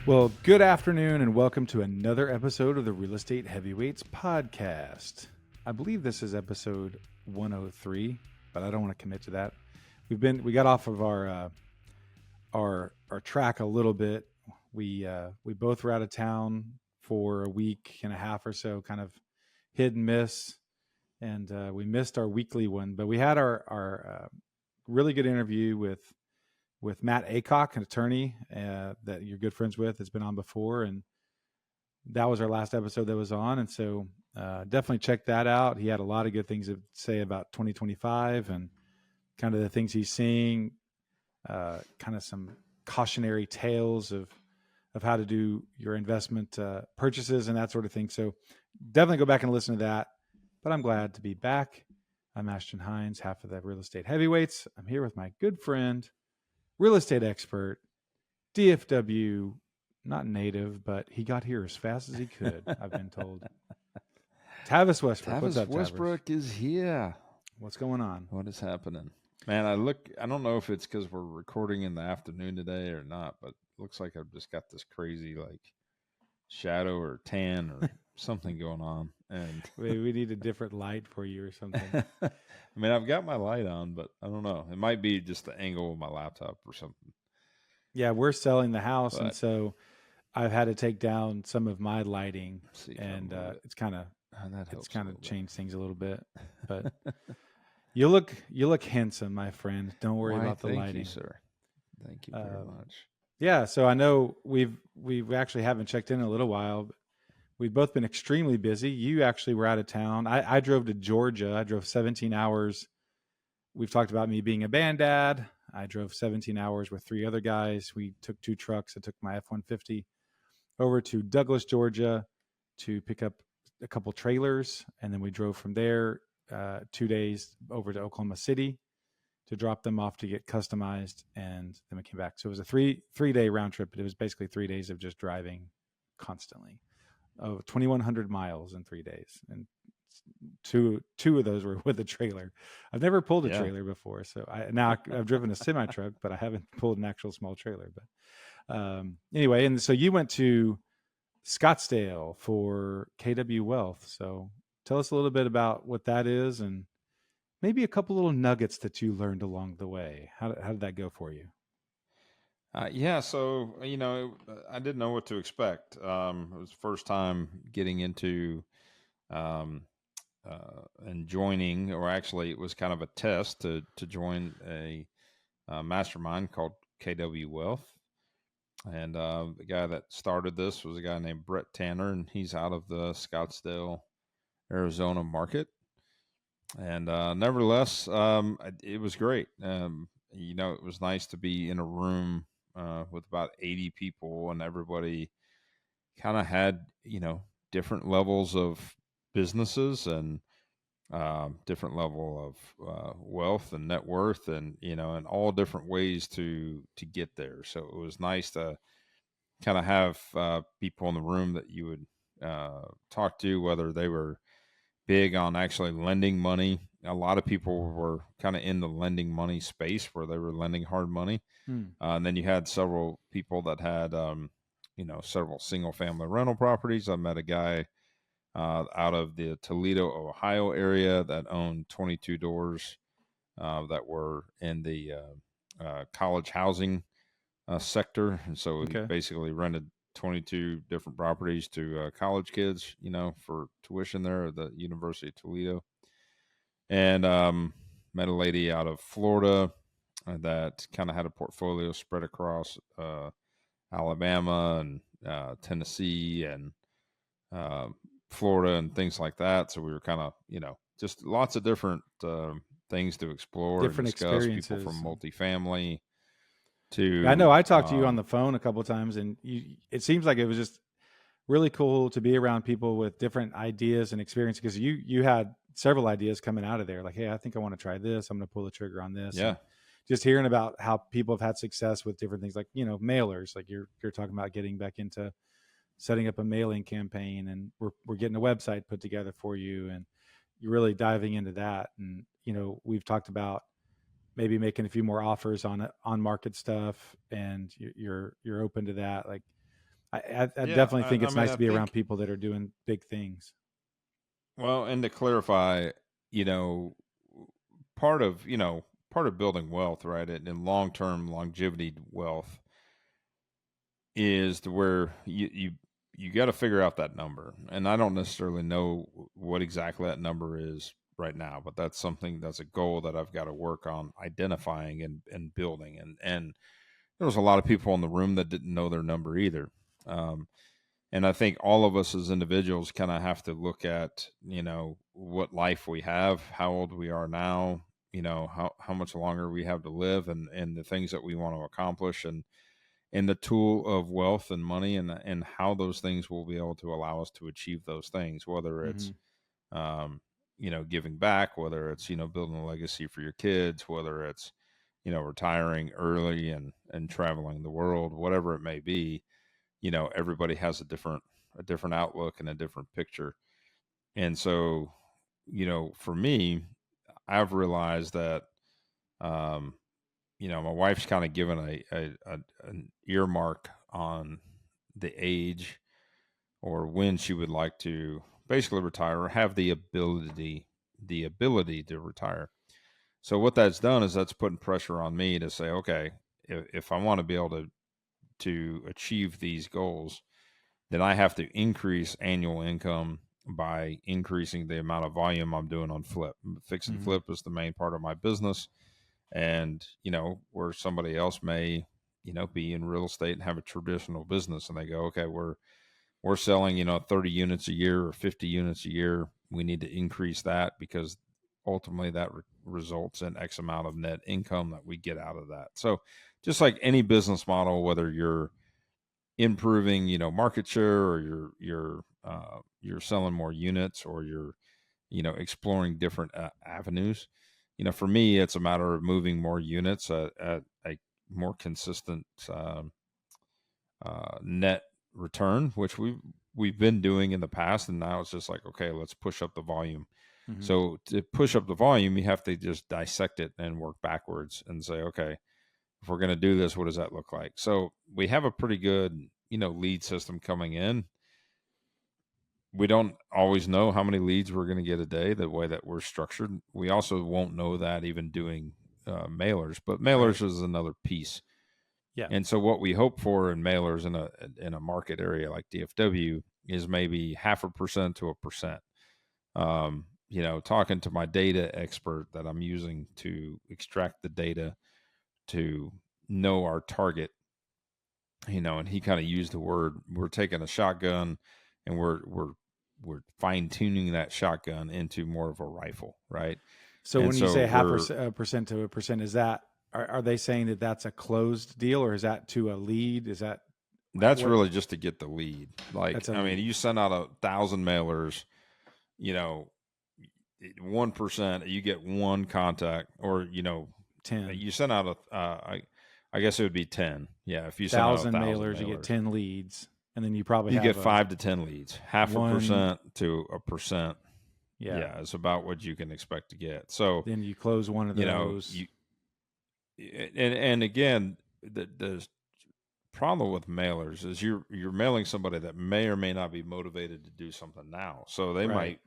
Well, good afternoon and welcome to another episode of the Real Estate Heavyweights podcast. I believe this is episode 103, but I don't want to commit to that. We got off of our track a little bit. We both were out of town for a week and a half or so, kind of hit and miss, and we missed our weekly one. But we had our really good interview with Matt Aycock, an attorney that you're good friends with. Has been on before, and that was our last episode that was on. And so definitely check that out. He had a lot of good things to say about 2025 and kind of the things he's seeing, kind of some cautionary tales of how to do your investment purchases and that sort of thing. So definitely go back and listen to that. But I'm glad to be back. I'm Ashton Hines, half of the Real Estate Heavyweights. I'm here with my good friend, real estate expert, DFW, not native, but he got here as fast as he could, I've been told. Tavis Westbrook. What's up, Tavis? Westbrook is here. What's going on? What is happening? Man, I don't know if it's because we're recording in the afternoon today or not, but it looks like I've just got this crazy like shadow or tan or something going on. And we need a different light for you or something. I mean, I've got my light on, but I don't know. It might be just the angle of my laptop or something. Yeah, we're selling the house, and so I've had to take down some of my lighting, and it's kind of changed things a little bit. But you look handsome, my friend. Don't worry about the lighting. Thank you, sir. Thank you very much. Yeah, so I know we've actually haven't checked in a little while. But we've both been extremely busy. You actually were out of town. I drove to Georgia. I drove 17 hours. We've talked about me being a band dad. I drove 17 hours with 3 other guys. We took 2 trucks. I took my F-150 over to Douglas, Georgia to pick up a couple trailers. And then we drove from there 2 days over to Oklahoma City to drop them off to get customized. And then we came back. So it was a three-day round trip, but it was basically 3 days of just driving constantly. 2,100 miles in 3 days. And two of those were with a trailer. I've never pulled a trailer before. So I've driven a semi truck, but I haven't pulled an actual small trailer. But anyway, and so you went to Scottsdale for KW Wealth. So tell us a little bit about what that is and maybe a couple little nuggets that you learned along the way. How did that go for you? So I didn't know what to expect. It was the first time getting into and joining, or actually, it was kind of a test to join a mastermind called KW Wealth. And the guy that started this was a guy named Brett Tanner, and he's out of the Scottsdale, Arizona market. And nevertheless, it was great. It was nice to be in a room with about 80 people, and everybody kind of had, different levels of businesses and different level of wealth and net worth, and and all different ways to get there. So it was nice to kind of have people in the room that you would talk to, whether they were big on actually lending money. A lot of people were kind of in the lending money space where they were lending hard money. And then you had several people that had, several single family rental properties. I met a guy out of the Toledo, Ohio area that owned 22 doors that were in the college housing sector. And so he basically rented 22 different properties to college kids, for tuition there at the University of Toledo. And met a lady out of Florida that kind of had a portfolio spread across Alabama and Tennessee and Florida and things like that. So we were kind of, just lots of different things to explore, different and discuss. experiences. People from multifamily to. I know I talked to you on the phone a couple of times, and it seems like it was just really cool to be around people with different ideas and experience, because you had several ideas coming out of there. Like, hey, I think I want to try this. I'm going to pull the trigger on this. Yeah. And just hearing about how people have had success with different things, like, mailers, like you're talking about getting back into setting up a mailing campaign, and we're getting a website put together for you, and you're really diving into that. And, we've talked about maybe making a few more offers on market stuff, and you're open to that. Like, I Yeah, definitely think I it's mean, nice I to be around think, people that are doing big things. well, and to clarify, you know, part of, part of building wealth, right, and long-term longevity wealth is to where you got to figure out that number. And I don't necessarily know what exactly that number is right now, but that's a goal that I've got to work on identifying and building. And there was a lot of people in the room that didn't know their number either. Um, and I think all of us as individuals kind of have to look at, what life we have, how old we are now, how much longer we have to live, and the things that we want to accomplish, and the tool of wealth and money, and how those things will be able to allow us to achieve those things, whether Hmm. it's, um, giving back, whether it's, building a legacy for your kids, whether it's, retiring early and traveling the world, whatever it may be. Everybody has a different outlook and a different picture. And so, for me, I've realized that, um, my wife's kind of given an earmark on the age or when she would like to basically retire or have the ability to retire. So what that's done is that's putting pressure on me to say, okay, if I want to be able to achieve these goals, then I have to increase annual income by increasing the amount of volume I'm doing on flip. Fix and Hmm. flip is the main part of my business. And, where somebody else may, be in real estate and have a traditional business, and they go, okay, we're selling, 30 units a year or 50 units a year. We need to increase that because ultimately that results in X amount of net income that we get out of that. So just like any business model, whether you're improving, market share, or you're selling more units, or you're, exploring different avenues. For me, it's a matter of moving more units at a more consistent net return, which we've been doing in the past, and now it's just like, okay, let's push up the volume. Hmm. So to push up the volume, you have to just dissect it and work backwards and say, okay, if we're going to do this, what does that look like? So we have a pretty good, lead system coming in. We don't always know how many leads we're going to get a day, the way that we're structured. We also won't know that even doing mailers, but Right. mailers is another piece. Yeah. And so what we hope for in mailers in a market area like DFW is maybe 0.5% to 1%. Talking to my data expert that I'm using to extract the data to know our target, and he kind of used the word, we're taking a shotgun and we're fine tuning that shotgun into more of a rifle, right? So And when you so say half we're percent to a percent, is that are they saying that that's a closed deal, or is that to a lead? Is that That's what? really just to get the lead. Like, That's a I mean, lead. you send out 1,000 mailers, you know, 1%, you get one contact, or, 10. you send out I guess it would be 10. Yeah. If you send out 1,000 1,000 mailers, you get mailers, 10 leads, and then you probably you get have a 5 to 10 leads. Half a one. percent to a percent. Yeah. Yeah. Is about what you can expect to get. So, Then you close one of those. you, and again, the problem with mailers is you're mailing somebody that may or may not be motivated to do something now. So they Right. might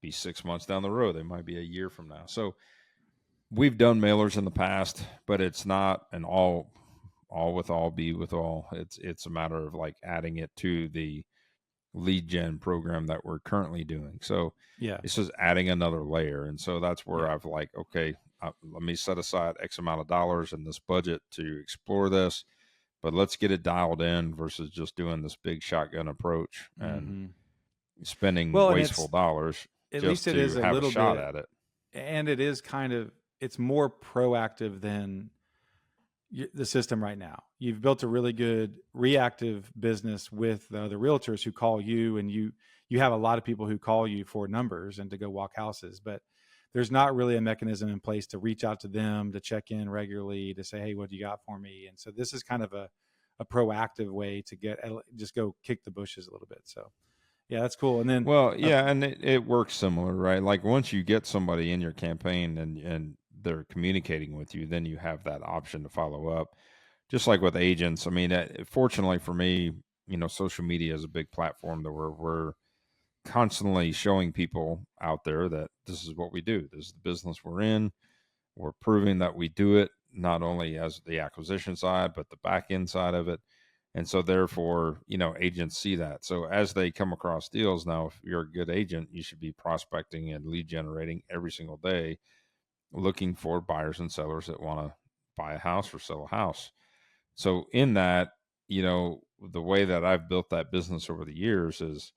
be 6 months down the road. They might be a year from now. So we've done mailers in the past, but it's not an all with all, be with all. It's a matter of like adding it to the lead gen program that we're currently doing. So Yeah. it's just adding another layer. And so that's where Yeah. I've like, okay, let me set aside X amount of dollars in this budget to explore this, but let's get it dialed in versus just doing this big shotgun approach and Hmm. spending Well, and wasteful it's dollars at least just it to is a have a little shot bit, at it. and it is kind of it's more proactive than the system right now. You've built a really good reactive business with the other realtors who call you, and you have a lot of people who call you for numbers and to go walk houses, but there's not really a mechanism in place to reach out to them, to check in regularly, to say, hey, what do you got for me? And so this is kind of a proactive way to get just go kick the bushes a little bit. So yeah, that's cool. And then Well, uh, yeah, and it works similar, right? Like once you get somebody in your campaign and they're communicating with you, then you have that option to follow up. Just like with agents, I mean, fortunately for me, social media is a big platform that we're constantly showing people out there that this is what we do. This is the business we're in. We're proving that we do it not only as the acquisition side, but the back end side of it. And so therefore, agents see that. So as they come across deals now, if you're a good agent, you should be prospecting and lead generating every single day, looking for buyers and sellers that want to buy a house or sell a house. So in that, the way that I've built that business over the years is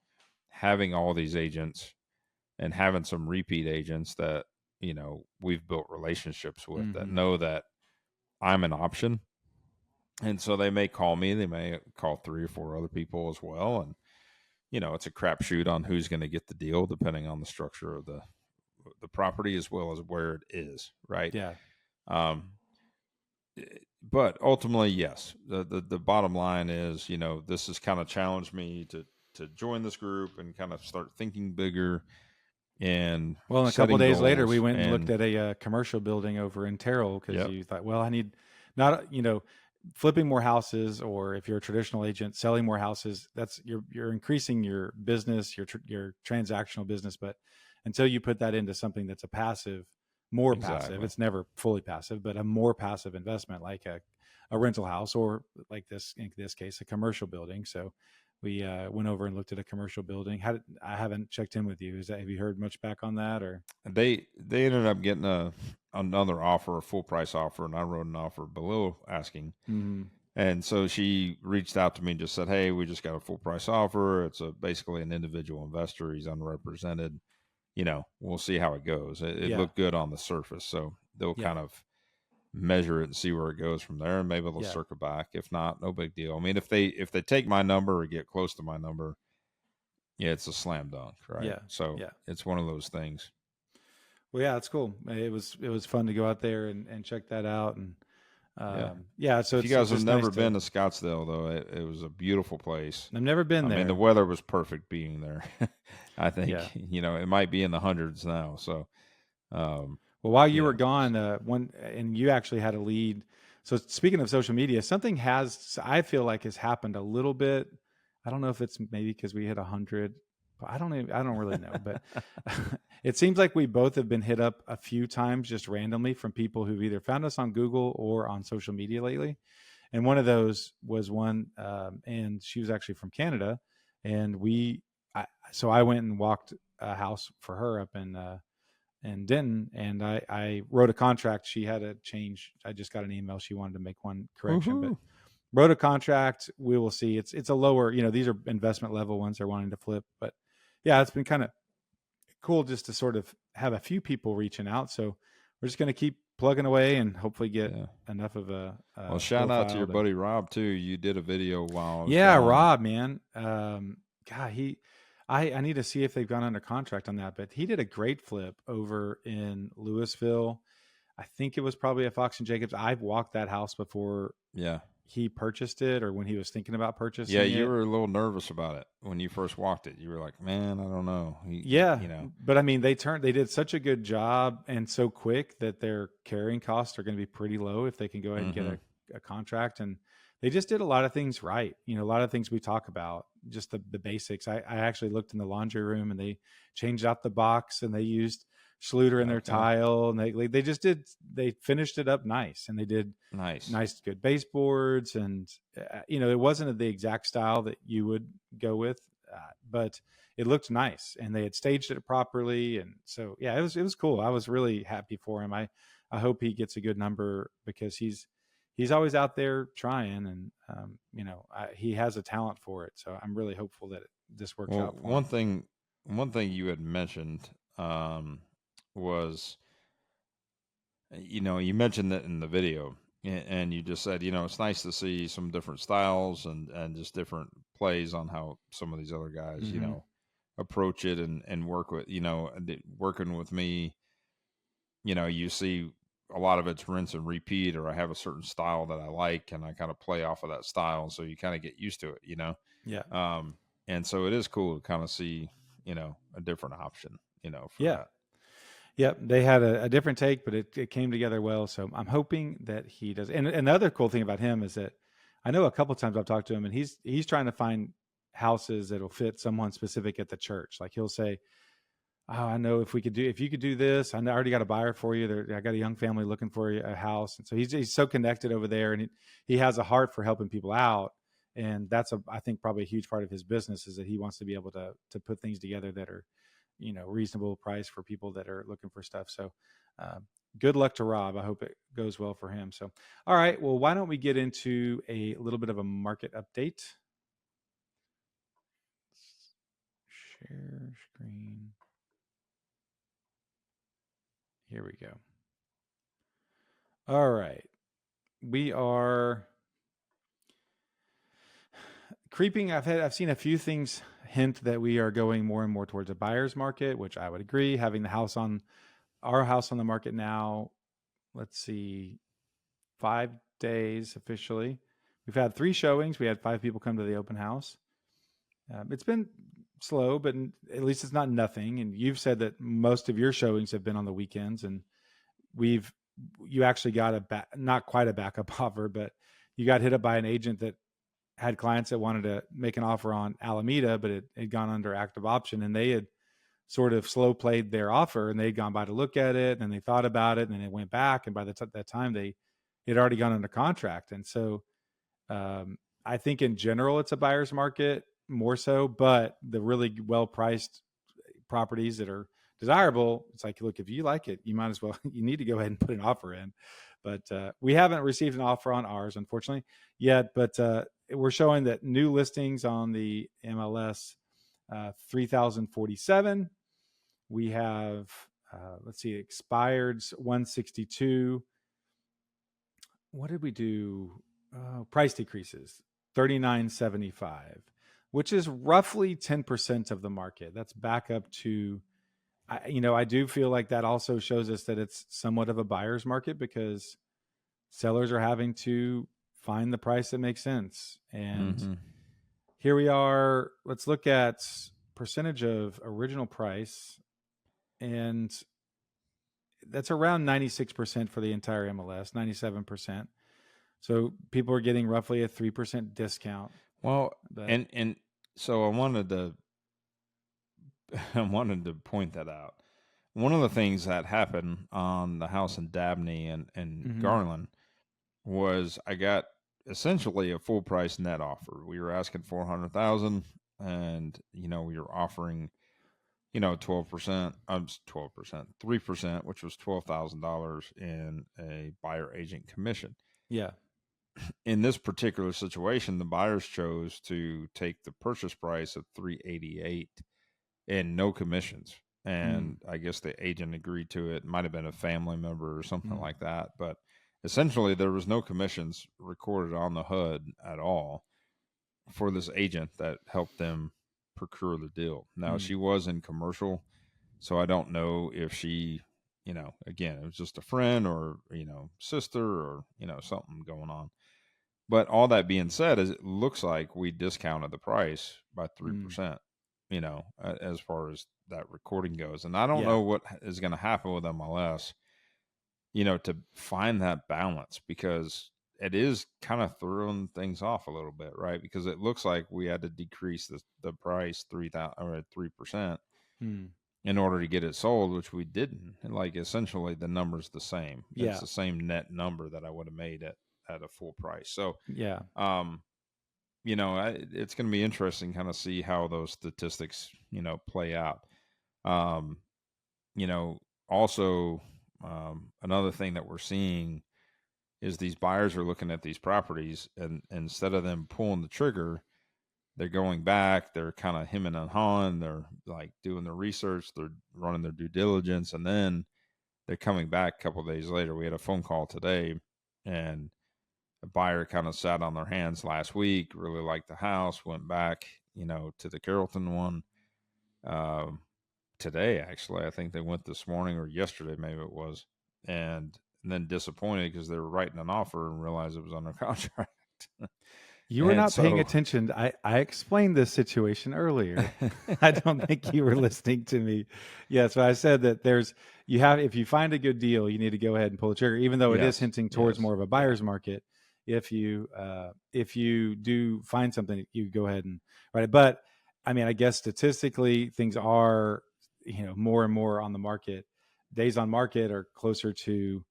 having all these agents and having some repeat agents that, we've built relationships with that know that I'm an option. And so they may call me, they may call 3 or 4 other people as well. And, it's a crapshoot on who's going to get the deal, depending on the structure of the property as well as where it is. Right. Yeah. But ultimately, yes, the bottom line is, this has kind of challenged me to join this group and kind of start thinking bigger. And well, a couple of days later, we went and looked and at a commercial building over in Terrell because Yep. you thought, well, I need not, flipping more houses, or if you're a traditional agent, selling more houses. That's you're increasing your business, your transactional business. But until you put that into something that's a passive, more passive, Exactly. it's never fully passive, but a more passive investment, like a rental house, or like this, in this case, a commercial building. So we went over and looked at a commercial building. I haven't checked in with you. Have you heard much back on that? Or They ended up getting another offer, a full price offer, and I wrote an offer below asking. And so she reached out to me and just said, "Hey, we just got a full price offer. It's basically an individual investor. He's unrepresented. We'll see how it goes." It Yeah. looked good on the surface, so they'll Yeah. kind of measure it and see where it goes from there, and maybe they'll Yeah. circle back. If not, no big deal. I mean, if they take my number or get close to my number, yeah, it's a slam dunk, right? Yeah. So Yeah. it's one of those things. Well, yeah, it's cool. It was fun to go out there and check that out. And yeah, so If you it's guys have just nice never been to Scottsdale, though, it was a beautiful place. I've never been I there. mean, the weather was perfect being there. I think, Yeah. it might be in the hundreds now. So, Well, while you yeah. were gone, and you actually had a lead. So speaking of social media, something I feel like has happened a little bit. I don't know if it's maybe because we hit 100. I don't really know, but it seems like we both have been hit up a few times just randomly from people who've either found us on Google or on social media lately. And one of those was one, and she was actually from Canada, and so I went and walked a house for her up in Denton, and I wrote a contract. She had to change. I just got an email. She wanted to make one correction, but wrote a contract. We will see. It's a lower, these are investment level ones they're wanting to flip, but yeah, it's been kind of cool just to sort of have a few people reaching out. So we're just going to keep plugging away and hopefully get enough of a well, shout out to your buddy Rob too. You did a video while I was gone. Rob, man. God, I need to see if they've gone under contract on that, but he did a great flip over in Louisville. I think it was probably a Fox and Jacobs. I've walked that house before. Yeah. He purchased it, or when he was thinking about purchasing Yeah, it. you were a little nervous about it when you first walked it. You were like, "Man, I don't know." But I mean, they did such a good job and so quick that their carrying costs are going to be pretty low if they can go ahead and get a contract. And they just did a lot of things right. A lot of things we talk about, just the basics. I actually looked in the laundry room and they changed out the box and they used Schluter in their tile, and they finished it up nice, and they did nice good baseboards, and it wasn't the exact style that you would go with, but it looked nice, and they had staged it properly, and so yeah, it was cool. I was really happy for him. I hope he gets a good number because he's always out there trying, and he has a talent for it. So I'm really hopeful that this works out for him. One thing you had mentioned was, you mentioned that in the video, and you just said, it's nice to see some different styles and just different plays on how some of these other guys, approach it and work with, working with me, you see a lot of it's rinse and repeat, or I have a certain style that I like and I kind of play off of that style. So you kind of get used to it, Yeah. And so it is cool to kind of see, a different option, for that. Yep, they had a different take, but it came together well. So I'm hoping that he does. And the other cool thing about him is that I know a couple of times I've talked to him, and he's trying to find houses that'll fit someone specific at the church. Like he'll say, "Oh, I know if you could do this, I already got a buyer for you. I got a young family looking for a house." And so he's so connected over there, and he has a heart for helping people out. And that's I think probably a huge part of his business is that he wants to be able to put things together that are, reasonable price for people that are looking for stuff. So, good luck to Rob. I hope it goes well for him. So, all right. Well, why don't we get into a little bit of a market update? Share screen. Here we go. All right. We are creeping. I've seen a few things hint that we are going more and more towards a buyer's market, which I would agree. Having our house on the market now, let's see, 5 days officially. We've had 3 showings. We had 5 people come to the open house. It's been slow, but at least it's not nothing. And you've said that most of your showings have been on the weekends, and you actually got not quite a backup offer, but you got hit up by an agent that had clients that wanted to make an offer on Alameda, but it had gone under active option, and they had sort of slow played their offer, and they'd gone by to look at it, and they thought about it, and then it went back. And by that time it had already gone under contract. And so I think in general, it's a buyer's market more so, but the really well-priced properties that are desirable, it's like, look, if you like it, you might as well, you need to go ahead and put an offer in. But we haven't received an offer on ours, unfortunately, yet. But we're showing that new listings on the MLS, 3,047. We have, let's see, expireds 162. What did we do? Price decreases 39.75, which is roughly 10% of the market. That's back up to, I do feel like that also shows us that it's somewhat of a buyer's market, because sellers are having to find the price that makes sense. And here we are. Let's look at percentage of original price, and that's around 96% for the entire MLS, 97%. So people are getting roughly a 3% discount. Well, and so I wanted to point that out. One of the things that happened on the house in Dabney and Garland was I got essentially a full price net offer. We were asking $400,000, and we were offering 12%, 3%, which was $12,000 in a buyer agent commission. Yeah. In this particular situation, the buyers chose to take the purchase price of $388 and no commissions. And I guess the agent agreed to it. It might have been a family member or something like that. But essentially, there was no commissions recorded on the HUD at all for this agent that helped them procure the deal. Now, she was in commercial, so I don't know if she, again, it was just a friend or, sister or, something going on. But all that being said, is it looks like we discounted the price by 3%, as far as that recording goes. And I don't know what is going to happen with MLS, to find that balance, because it is kind of throwing things off a little bit, right? Because it looks like we had to decrease the price 3% in order to get it sold, which we didn't. And like essentially the number's the same. Yeah. It's the same net number that I would have made at a full price. So yeah, it's going to be interesting kind of see how those statistics, play out. Also, another thing that we're seeing is these buyers are looking at these properties, and instead of them pulling the trigger, they're going back, they're kind of hemming and hawing, they're like doing their research, they're running their due diligence, and then they're coming back a couple of days later. We had a phone call today, and a buyer kind of sat on their hands last week, really liked the house, went back, to the Carrollton one today, actually. I think they went this morning or yesterday, maybe it was, and then disappointed because they were writing an offer and realized it was under contract. You were not paying attention. I explained this situation earlier. I don't think you were listening to me. Yeah, so I said that if you find a good deal, you need to go ahead and pull the trigger, even though it is hinting towards more of a buyer's market. if you do find something, you go ahead and write it. But I mean, I guess statistically, things are, more and more on the market. Days on market are closer to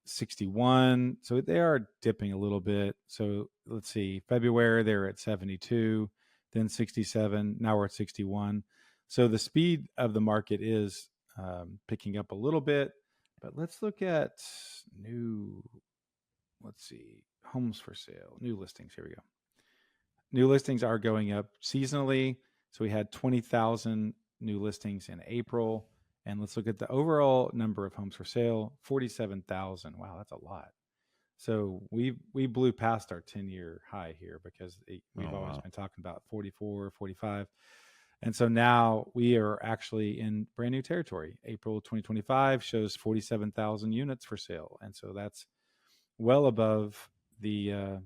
61. So they are dipping a little bit. So let's see, February, they're at 72, then 67. Now we're at 61. So the speed of the market is picking up a little bit. But let's look at homes for sale, new listings. Here we go. New listings are going up seasonally. So we had 20,000 new listings in April. And let's look at the overall number of homes for sale, 47,000. Wow, that's a lot. So we blew past our 10-year high here because we've always been talking about 44, 45. And so now we are actually in brand new territory. April 2025 shows 47,000 units for sale. And so that's well above the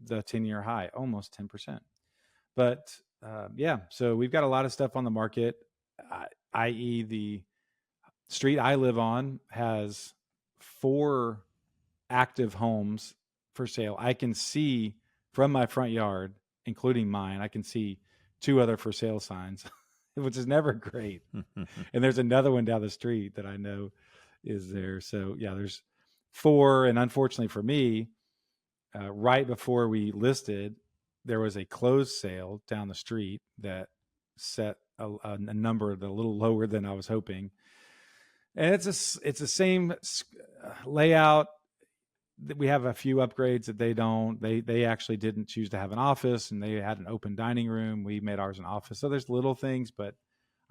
10-year high, almost 10%. But so we've got a lot of stuff on the market, i.e. the street I live on has 4 active homes for sale. I can see from my front yard, including mine, I can see 2 other for sale signs, which is never great. And there's another one down the street that I know is there. So yeah, there's 4. And unfortunately for me, right before we listed, there was a closed sale down the street that set a number a little lower than I was hoping. And it's the same layout. We have a few upgrades that they don't. They actually didn't choose to have an office, and they had an open dining room. We made ours an office. So there's little things, but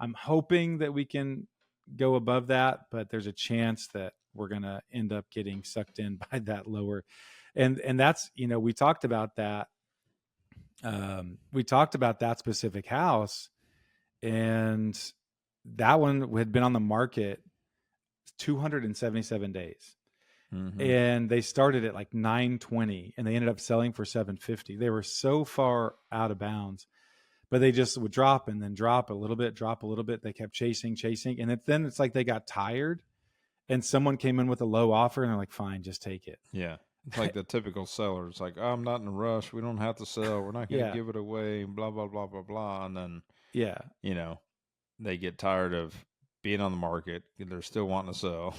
I'm hoping that we can go above that. But there's a chance that we're going to end up getting sucked in by that lower. And that's, we talked about that. We talked about that specific house, and that one had been on the market 277 days. Mm-hmm. And they started at like 920 and they ended up selling for 750. They were so far out of bounds, but they just would drop and then drop a little bit. They kept chasing. And then it's like they got tired and someone came in with a low offer and they're like, fine, just take it. Yeah. It's like the typical seller. It's like, oh, I'm not in a rush. We don't have to sell. We're not going to give it away, blah, blah, blah, blah, blah. And then, they get tired of being on the market. They're still wanting to sell.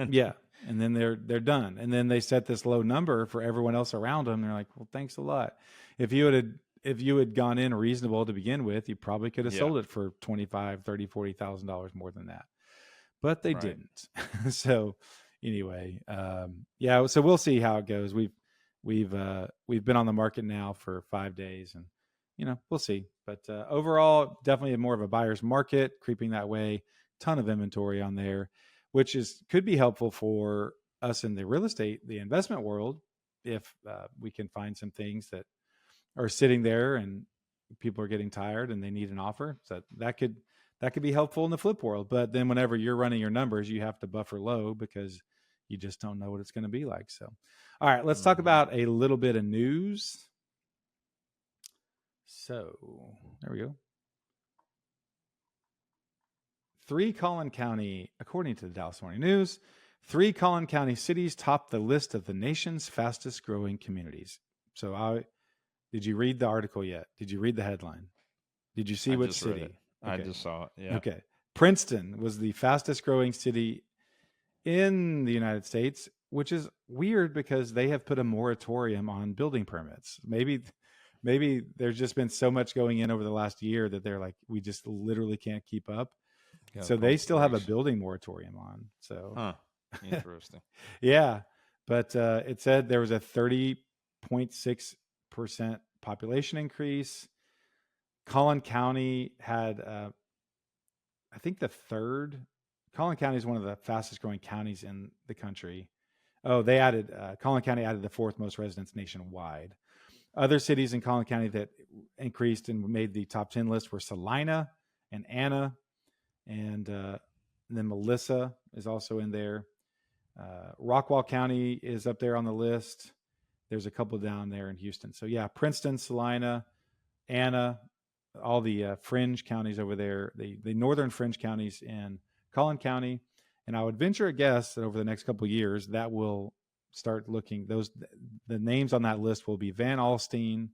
Yeah. And then they're done. And then they set this low number for everyone else around them. They're like, well, thanks a lot. If you had gone in reasonable to begin with, you probably could have sold it for $25,000, $30,000, $40,000 more than that. But they didn't. So anyway, so we'll see how it goes. We've been on the market now for 5 days, and we'll see. But overall, definitely more of a buyer's market, creeping that way. Ton of inventory on there, which could be helpful for us in the real estate, the investment world, if we can find some things that are sitting there and people are getting tired and they need an offer. So that could be helpful in the flip world. But then whenever you're running your numbers, you have to buffer low because you just don't know what it's going to be like. So, all right, let's talk about a little bit of news. So there we go. 3 Collin County, according to the Dallas Morning News, 3 Collin County cities top the list of the nation's fastest growing communities. So did you read the article yet? Did you read the headline? Did you see what city? Okay. I just saw it. Yeah. Okay. Princeton was the fastest growing city in the United States, which is weird because they have put a moratorium on building permits. Maybe there's just been so much going in over the last year that they're like, we just literally can't keep up. So they still have a building moratorium on. So interesting. Yeah. But it said there was a 30.6% population increase. Collin County had, I think Collin County is one of the fastest growing counties in the country. Oh, Collin County added the 4th most residents nationwide. Other cities in Collin County that increased and made the top 10 list were Salina and Anna. And then Melissa is also in there. Rockwall County is up there on the list. There's a couple down there in Houston. So yeah, Princeton, Salina, Anna, all the fringe counties over there, the northern fringe counties in Collin County. And I would venture a guess that over the next couple of years, that will start looking, the names on that list will be Van Alstyne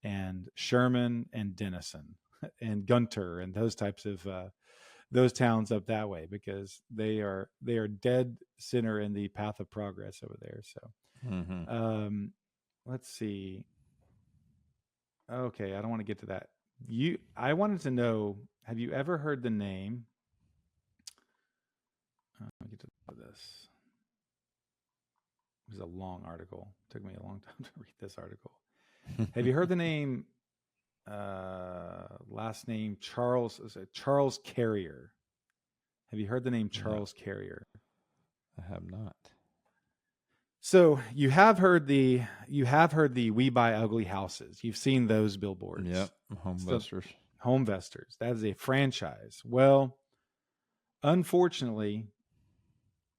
and Sherman and Denison and Gunter and those types of those towns up that way, because they are dead center in the path of progress over there. So let's see. Okay, I don't want to get to that. I wanted to know, have you ever heard the name? Let me get to this. It was a long article. It took me a long time to read this article. Have you heard the name? Last name Charles Carrier. Have you heard the name Charles Carrier? I have not. So you have heard the We Buy Ugly Houses. You've seen those billboards. Yep, Homevestors. Homevestors. That is a franchise. Well, unfortunately,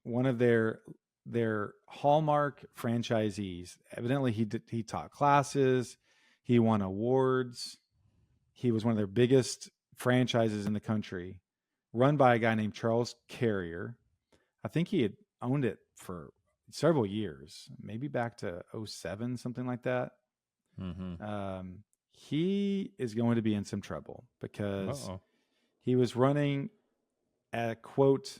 one of their hallmark franchisees, evidently he taught classes, he won awards, he was one of their biggest franchises in the country, run by a guy named Charles Carrier. I think he had owned it for several years, maybe back to 2007, something like that. He is going to be in some trouble because he was running a quote.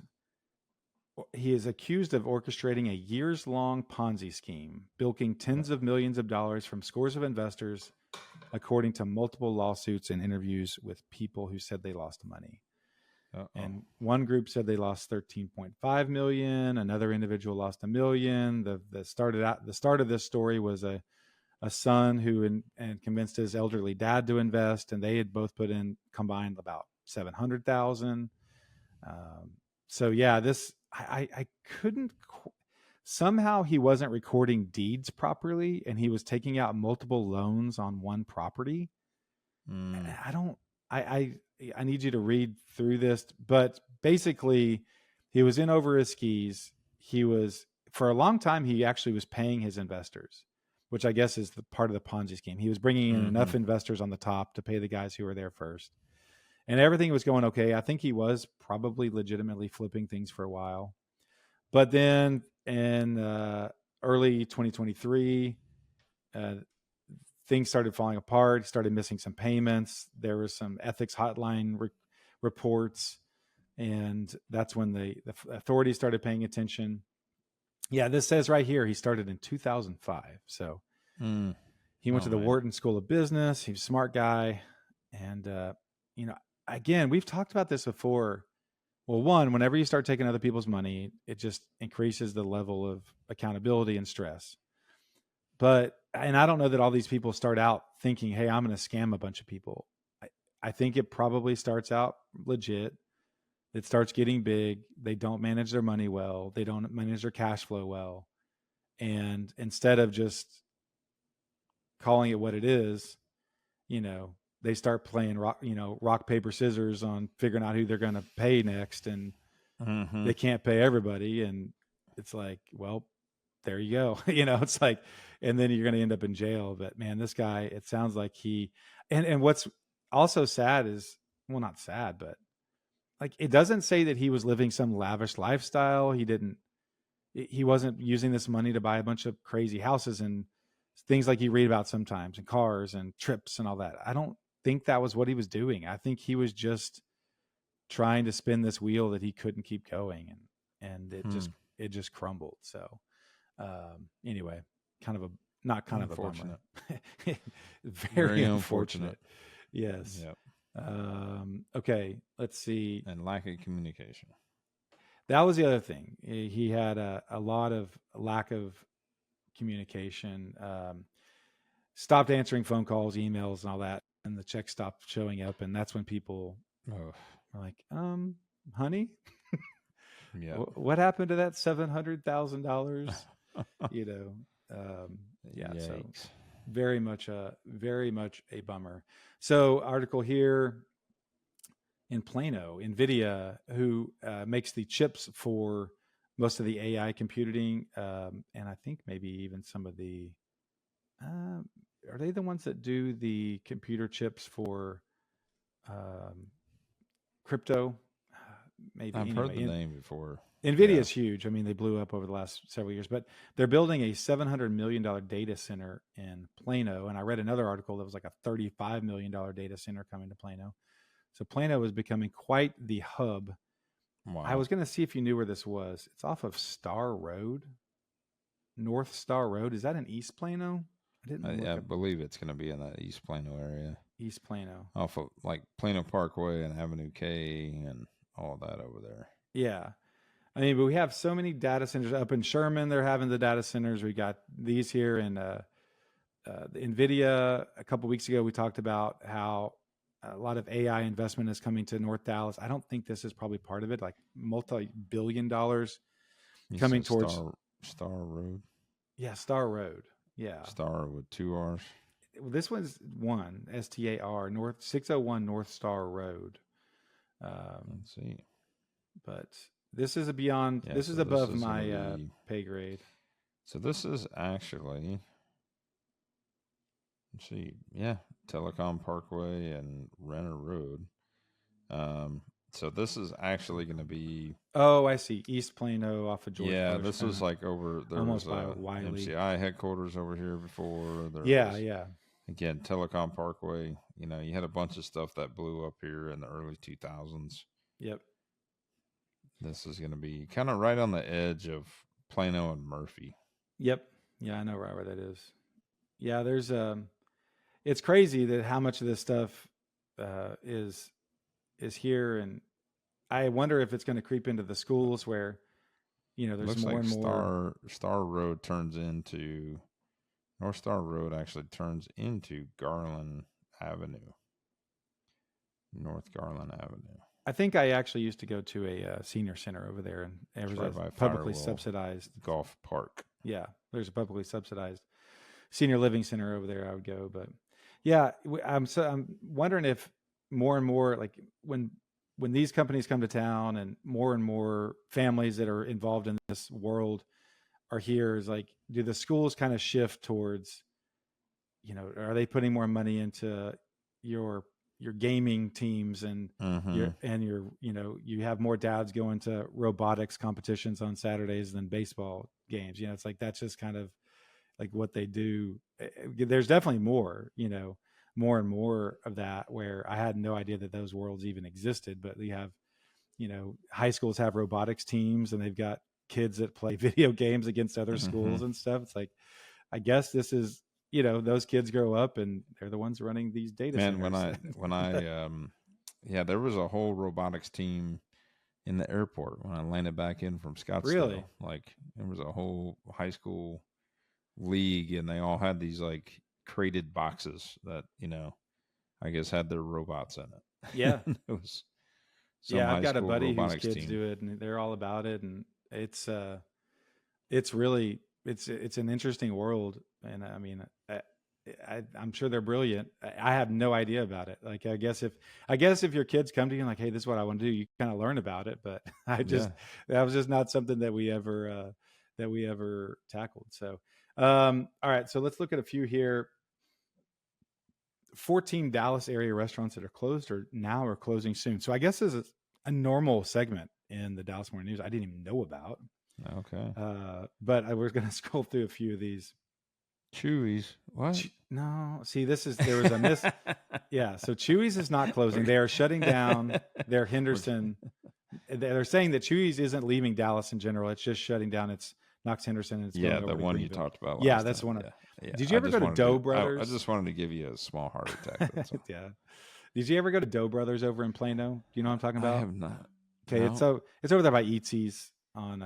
He is accused of orchestrating a years-long Ponzi scheme, bilking tens of millions of dollars from scores of investors, according to multiple lawsuits and interviews with people who said they lost money. And one group said they lost 13.5 million. Another individual lost $1 million. The start of this story was a son who convinced his elderly dad to invest, and they had both put in combined about 700,000. So yeah, I couldn't. Somehow he wasn't recording deeds properly, and he was taking out multiple loans on one property. I need you to read through this, but basically he was in over his skis. For a long time, he actually was paying his investors, which I guess is the part of the Ponzi scheme. He was bringing in enough investors on the top to pay the guys who were there first, and everything was going okay. I think he was probably legitimately flipping things for a while, but then in early 2023, things started falling apart. He started missing some payments. There was some ethics hotline reports, and that's when the authorities started paying attention. Yeah, this says right here he started in 2005. So he went to the Wharton School of Business. He's a smart guy, and again, we've talked about this before. Well, one, whenever you start taking other people's money, it just increases the level of accountability and stress. And I don't know that all these people start out thinking, hey, I'm going to scam a bunch of people. I think it probably starts out legit. It starts getting big. They don't manage their money well. They don't manage their cash flow well. And instead of just calling it what it is, they start playing rock, paper, scissors on figuring out who they're going to pay next. And they can't pay everybody. And it's like, well, there you go. It's like, and then you're going to end up in jail. But man, this guy, it sounds like and what's also sad is, well, not sad, but like, it doesn't say that he was living some lavish lifestyle. He wasn't using this money to buy a bunch of crazy houses and things like you read about sometimes, and cars and trips and all that. I don't think that was what he was doing. I think he was just trying to spin this wheel that he couldn't keep going. And it just crumbled. So, anyway, not kind of a bummer. Very unfortunate. Yes. Yep. Okay, let's see. And lack of communication. That was the other thing. He had a lot of lack of communication. Stopped answering phone calls, emails, and all that, and the checks stopped showing up. And that's when people are like, honey, what happened to that $700,000? Yeah. So very much a bummer. So article here in Plano, NVIDIA, who makes the chips for most of the AI computing, and I think maybe even some of the, are they the ones that do the computer chips for crypto? Maybe. I've heard the name before. NVIDIA Yeah. is huge. I mean, they blew up over the last several years, but they're building a $700 million data center in Plano. And I read another article that was like a $35 million data center coming to Plano. So Plano is becoming quite the hub. I Wow. was going to see if you knew where this was. It's off of Star Road, North Star Road. Is that in East Plano? I didn't I look up believe it's going to be in that East Plano area, East Plano. off of like Plano Parkway and Avenue K and all that over there. Yeah. I mean, but we have so many data centers up in Sherman. They're having the data centers. We got these here in the NVIDIA. A couple weeks ago, we talked about how a lot of AI investment is coming to North Dallas. I don't think this is probably part of it, like multi-billion dollars You coming said towards, Star Road, yeah, Star Road. Yeah. Star with two R's. This one's one, STAR, North 601 North Star Road. Let's see. But this is a beyond, Yeah, this so is this above is my gonna be. pay grade. So this is actually. Let's see. Yeah, Telecom Parkway and Renner Road. So this is actually going to be. Oh, I see. East Plano off of George Yeah, Bush. this is like over. There was Almost by a Wiley. MCI headquarters over here before. There Yeah, was, yeah. again, Telecom Parkway. You know, you had a bunch of stuff that blew up here in the early 2000s. Yep. This is going to be kind of right on the edge of Plano and Murphy. Yep. Yeah, I know right where that is. Yeah, there's it's crazy that how much of this stuff is here, and I wonder if it's going to creep into the schools where, you know, there's Looks more like and more. Star Road turns into North Star Road actually turns into Garland Avenue. North Garland Avenue. I think I actually used to go to a senior center over there, and there was right a by publicly Firewall subsidized Golf Park. Yeah, there's a publicly subsidized senior living center over there. I would go, but yeah, I'm wondering if more and more, like when these companies come to town and more families that are involved in this world are here, is like, do the schools kind of shift towards, you know, are they putting more money into your gaming teams and your you know, you have more dads going to robotics competitions on Saturdays than baseball games. You know, it's like that's just kind of like what they do. There's definitely more, you know, more and more of that, where I had no idea that those worlds even existed. But we have, you know, high schools have robotics teams and they've got kids that play video games against other schools and stuff. It's like, I guess this is, you know, those kids grow up and they're the ones running these data centers. Yeah, there was a whole robotics team in the airport when I landed back in from Scottsdale. Really? Like there was a whole high school league and they all had these like crated boxes that, you know, I guess had their robots in it. Yeah. It was I've got a buddy whose kids team. do it and they're all about it. And it's really, it's an interesting world. And I mean, I'm sure they're brilliant. I have no idea about it. Like, I guess if your kids come to you and like, hey, this is what I want to do, you kind of learn about it. But that was just not something that we ever tackled. So, all right. So let's look at a few here. 14 Dallas area restaurants that are closed or now are closing soon. So I guess this is a normal segment in the Dallas Morning News I didn't even know about. Okay. But I was going to scroll through a few of these. Chewy's. What? No. See, there was a miss. Yeah. So Chewy's is not closing. They are shutting down their Henderson. They're saying that Chewy's isn't leaving Dallas in general. It's just shutting down its Knox Henderson. And it's yeah, going the over one Greenville. you talked about. Yeah, that's time. one. Yeah. Did you ever go to Doe Brothers? I just wanted to give you a small heart attack. Yeah. Did you ever go to Doe Brothers over in Plano? Do you know what I'm talking about? I have not. Okay, no. it's over there by Eatsy's on.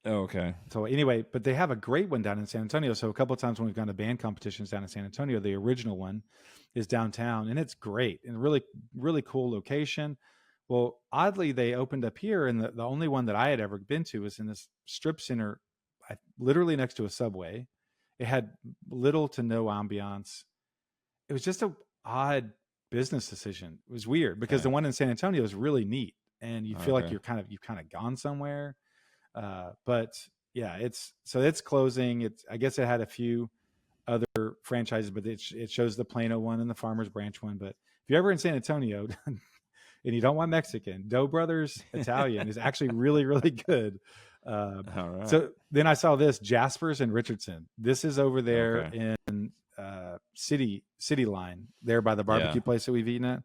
Oh, okay. So anyway, but they have a great one down in San Antonio. So a couple of times when we've gone to band competitions down in San Antonio, the original one is downtown, and it's great and really, really cool location. Well, oddly, they opened up here, and the only one that I had ever been to was in this strip center, literally next to a Subway. It had little to no ambiance. It was just a odd business decision. It was weird because the one in San Antonio is really neat, and you feel like you've kind of gone somewhere. But yeah, it's closing. I guess it had a few other franchises, but it shows the Plano one and the Farmers Branch one. But if you're ever in San Antonio, and you don't want Mexican. Doe Brothers Italian is actually really, really good. All right. So then I saw this Jasper's in Richardson. This is over there Okay. in City Line, there by the barbecue Yeah. place that we've eaten at.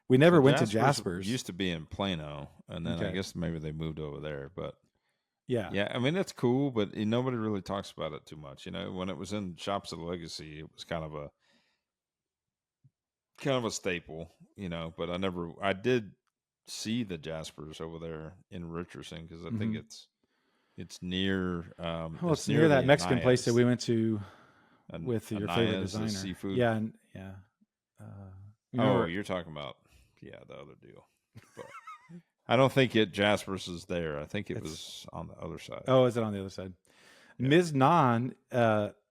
We So never went to Jasper's Jasper's. used to be in Plano, and then I Okay. guess maybe they moved over there. But Yeah. yeah, I mean it's cool, but nobody really talks about it too much. When it was in Shops of Legacy, it was kind of a staple. But I did see the Jaspers over there in Richardson because I think Mm-hmm. it's near Well, it's it's near that the Mexican place that Anayas. we went to with your favorite Anayas, the designer. seafood. Yeah, and yeah. Oh, Remember? you're talking about the other deal. But I don't think Jaspers is there. I think it was on the other side. Oh, is it on the other side? Yeah. Ms. Non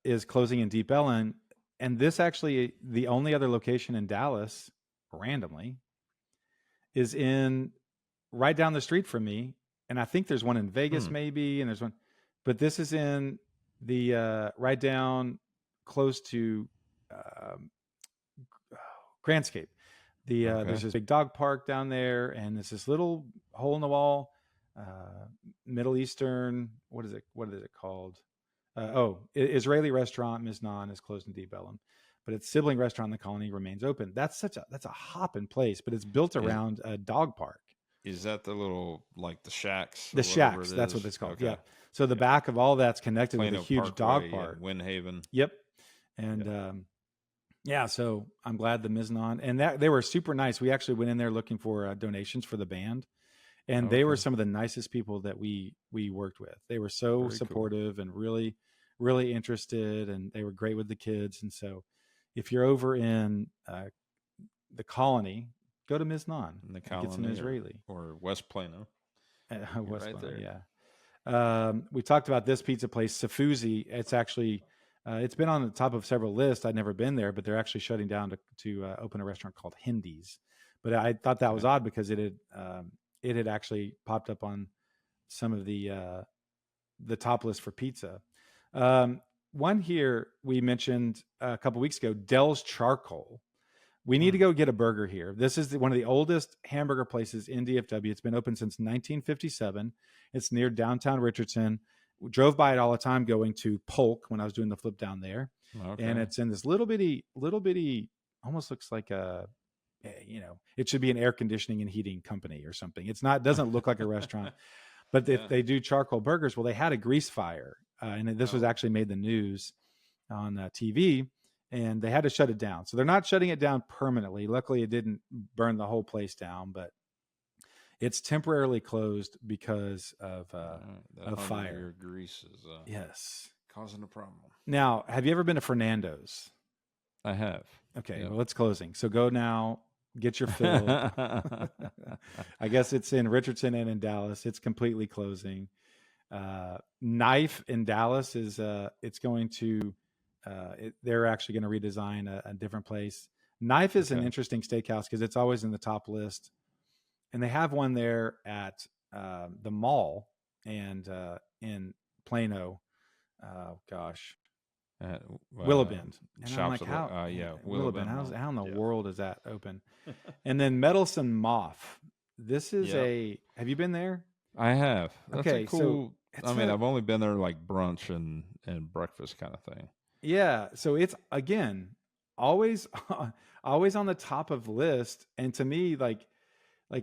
is closing in Deep Ellum, and this actually the only other location in Dallas, randomly, is in right down the street from me, and I think there's one in Vegas maybe, and there's one, but this is in the right down close to Grandscape. There's this big dog park down there, and there's this little hole in the wall, Middle Eastern. What is it called? Israeli restaurant Ms. Non is closed in Deep Ellum, but its sibling restaurant in the Colony remains open. That's a hopping place, but it's built around a dog park. Is that the little the shacks? The shacks, that's what it's called. Okay. Yeah. So the back of all that's connected Plano with a huge Parkway dog park. Windhaven. Yep. And so I'm glad the Ms. Non, and that they were super nice. We actually went in there looking for donations for the band, and they were some of the nicest people that we worked with. They were so Very supportive and really, really interested, and they were great with the kids. And so if you're over in the Colony, go to Ms. Non. In the Colony, get some Israeli or West Plano. West right Plano, there. yeah. We talked about this pizza place, Safuzi. It's actually it's been on the top of several lists. I'd never been there, but they're actually shutting down to open a restaurant called Hindy's. But I thought that was odd because it had actually popped up on some of the top list for pizza. One here we mentioned a couple weeks ago, Dell's Charcoal. We need to go get a burger here. This is one of the oldest hamburger places in DFW. It's been open since 1957. It's near downtown Richardson. We drove by it all the time going to Polk when I was doing the flip down there. Okay. And it's in this little bitty, almost looks like it should be an air conditioning and heating company or something. It doesn't look like a restaurant, but if they do charcoal burgers, well, they had a grease fire. And this was actually made the news on TV, and they had to shut it down. So they're not shutting it down permanently. Luckily, it didn't burn the whole place down, but it's temporarily closed because of fire. Grease is yes, causing a problem. Now, have you ever been to Fernando's? I have. Okay, well, it's closing. So go now, get your fill. I guess it's in Richardson and in Dallas. It's completely closing. Knife in Dallas is it's going to they're actually going to redesign a different place. Knife is an interesting steakhouse because it's always in the top list, and they have one there at the mall and in Plano. Oh gosh, Willow Bend. And I'm like, how? Willow Bend. How in the world is that open? And then Meddlesome Moth. This is have you been there? I have. That's okay, cool. So I've only been there like brunch and breakfast kind of thing. Yeah. So it's again always on the top of list. And to me, like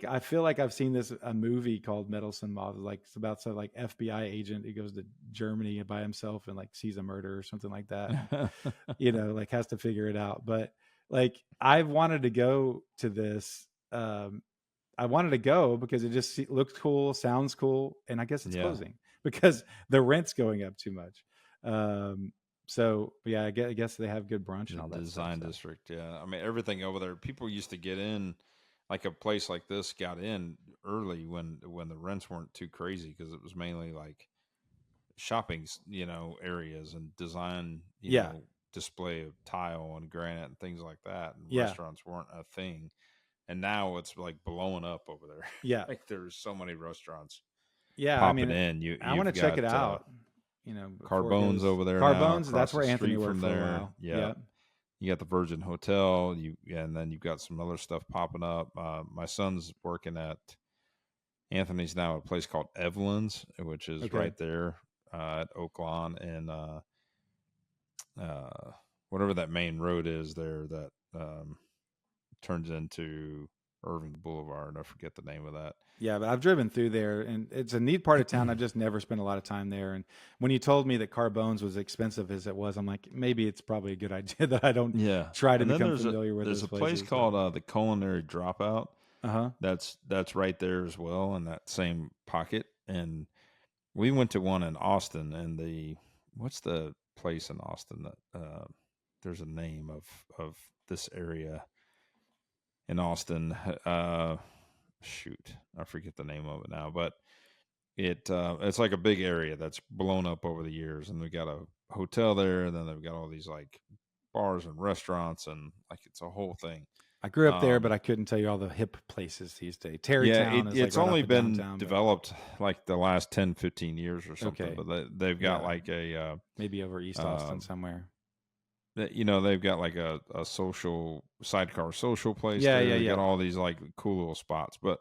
I feel like I've seen a movie called Meddlesome Moth. Like it's about some like FBI agent who goes to Germany by himself and like sees a murder or something like that. Like has to figure it out. But like I've wanted to go to this. I wanted to go because it just looks cool, sounds cool, and I guess it's closing because the rent's going up too much. So yeah, I guess they have good brunch and all that. Design district, yeah. I mean, everything over there. People used to get in, like a place like this got in early when the rents weren't too crazy because it was mainly like shopping, areas and design, display of tile and granite and things like that. And restaurants weren't a thing. And now it's like blowing up over there. Yeah. Like there's so many restaurants. Yeah. Popping in. I want to check it out. Carbone's over there. Carbone's, that's where Anthony worked for a while. Yeah. you got the Virgin Hotel, and then you've got some other stuff popping up. My son's working at Anthony's now at a place called Evelyn's, which is Okay. right there at Oak Lawn and whatever that main road is there that turns into Irving Boulevard. I forget the name of that. Yeah, but I've driven through there, and it's a neat part of town. I just never spent a lot of time there. And when you told me that Carbone's was expensive as it was, I'm like, maybe it's probably a good idea that I don't try to And then become familiar with there's those a place places. called the Culinary Dropout. Uh-huh. That's right there as well in that same pocket. And we went to one in Austin, and what's the place in Austin that there's a name of this area in Austin. Shoot, I forget the name of it now, but it's like a big area that's blown up over the years, and they've got a hotel there, and then they've got all these like bars and restaurants, and like it's a whole thing. I grew up there, but I couldn't tell you all the hip places these days. Tarrytown is it's like right only off of been downtown, developed like the last 10, 15 years or something. Okay. But they've got like a maybe over East Austin somewhere. They've got like a social sidecar social place. Yeah, there. yeah, They yeah. got all these like cool little spots. But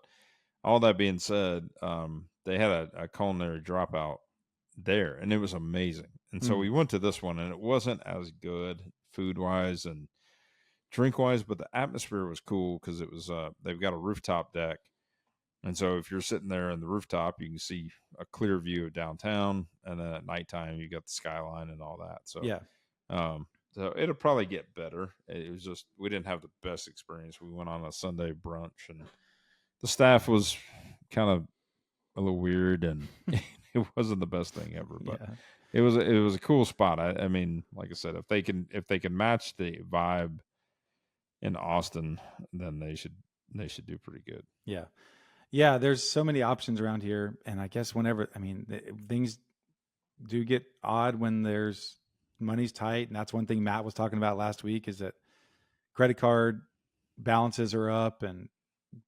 all that being said, they had a culinary dropout there, and it was amazing. And so we went to this one, and it wasn't as good food wise and drink wise, but the atmosphere was cool because it was they've got a rooftop deck, and so if you're sitting there in the rooftop, you can see a clear view of downtown, and then at nighttime you got the skyline and all that. So yeah. So it'll probably get better. It was just we didn't have the best experience. We went on a Sunday brunch, and the staff was kind of a little weird, and it wasn't the best thing ever. But it was a cool spot. I mean, like I said, if they can match the vibe in Austin, then they should do pretty good. Yeah. Yeah, there's so many options around here, and I guess things do get odd when there's money's tight, and that's one thing Matt was talking about last week is that credit card balances are up and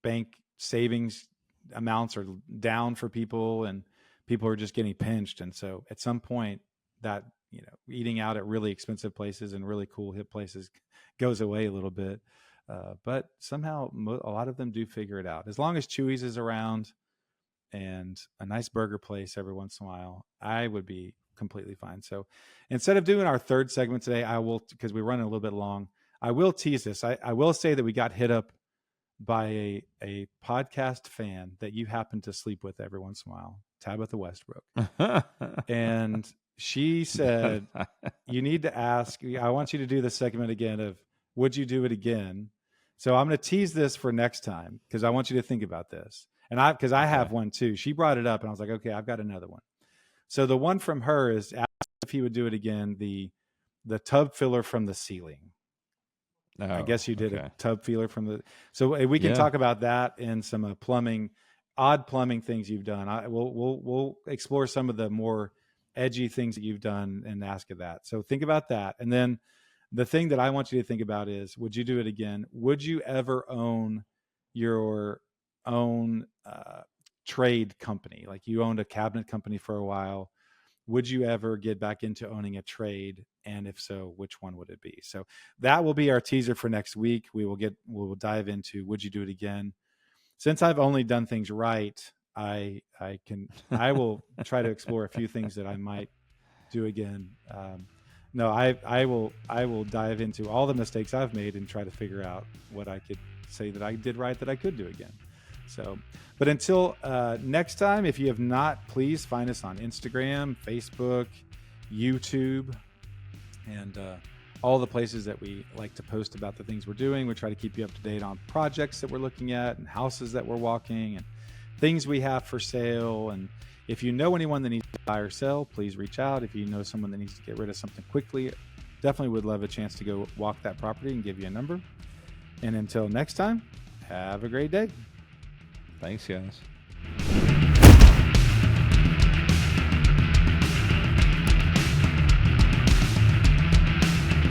bank savings amounts are down for people, and people are just getting pinched. And so at some point that, eating out at really expensive places and really cool hip places goes away a little bit. But somehow a lot of them do figure it out. As long as Chewy's is around and a nice burger place every once in a while, I would be completely fine. So instead of doing our third segment today, I will, because we're running a little bit long, I will tease this. I will say that we got hit up by a podcast fan that you happen to sleep with every once in a while, Tabitha Westbrook. And she said, you need to ask, I want you to do the segment again of, would you do it again? So I'm going to tease this for next time, because I want you to think about this. And because I have one too. She brought it up and I was like, okay, I've got another one. So the one from her is, ask if he would do it again, the tub filler from the ceiling. Oh, I guess you did a tub filler from the, so we can talk about that and some odd plumbing things you've done. We'll explore some of the more edgy things that you've done and ask of that. So think about that. And then the thing that I want you to think about is, would you do it again? Would you ever own your own trade company? Like you owned a cabinet company for a while. Would you ever get back into owning a trade? And if so, which one would it be? So that will be our teaser for next week. We will dive into, would you do it again? Since I've only done things right, I will try to explore a few things that I might do again. No, I will dive into all the mistakes I've made and try to figure out what I could say that I did right that I could do again. So, but until next time, if you have not, please find us on Instagram, Facebook, YouTube, and all the places that we like to post about the things we're doing. We try to keep you up to date on projects that we're looking at and houses that we're walking and things we have for sale. And if you know anyone that needs to buy or sell, please reach out. If you know someone that needs to get rid of something quickly, definitely would love a chance to go walk that property and give you a number. And until next time, have a great day. Thanks, guys.